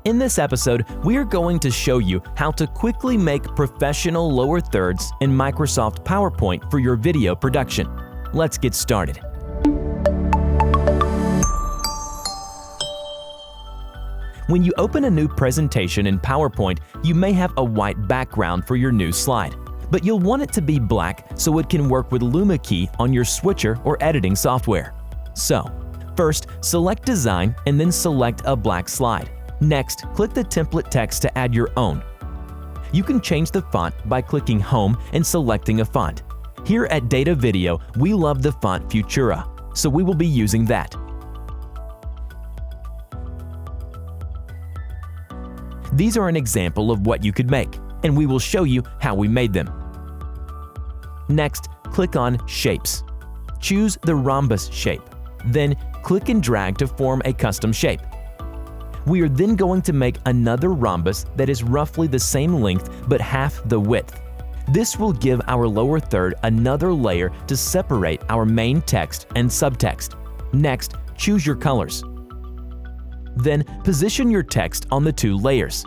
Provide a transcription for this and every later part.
In this episode, we are going to show you how to quickly make professional lower thirds in Microsoft PowerPoint for your video production. Let's get started. When you open a new presentation in PowerPoint, you may have a white background for your new slide, but you'll want it to be black so it can work with Luma key on your switcher or editing software. So, first, select Design and then select a black slide. Next, click the template text to add your own. You can change the font by clicking Home and selecting a font. Here at Datavideo, we love the font Futura, so we will be using that. These are an example of what you could make, and we will show you how we made them. Next, click on Shapes. Choose the rhombus shape. Then, click and drag to form a custom shape. We are then going to make another rhombus that is roughly the same length but half the width. This will give our lower third another layer to separate our main text and subtext. Next, choose your colors. Then, position your text on the two layers.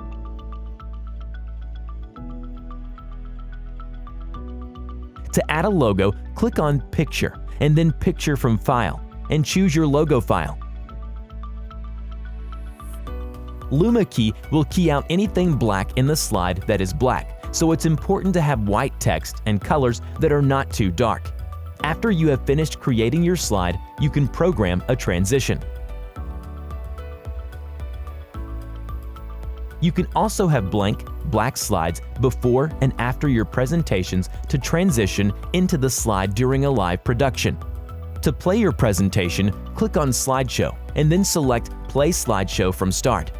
To add a logo, click on Picture and then Picture from File and choose your logo file. Luma key will key out anything black in the slide that is black, so it's important to have white text and colors that are not too dark. After you have finished creating your slide, you can program a transition. You can also have blank, black slides before and after your presentations to transition into the slide during a live production. To play your presentation, click on Slideshow and then select Play Slideshow from Start.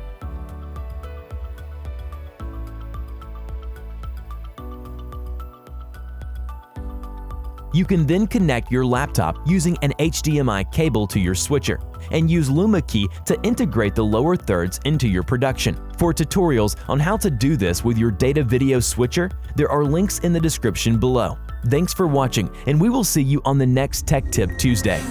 You can then connect your laptop using an HDMI cable to your switcher and use Luma key to integrate the lower thirds into your production. For tutorials on how to do this with your Datavideo switcher, there are links in the description below. Thanks for watching, and we will see you on the next Tech Tip Tuesday.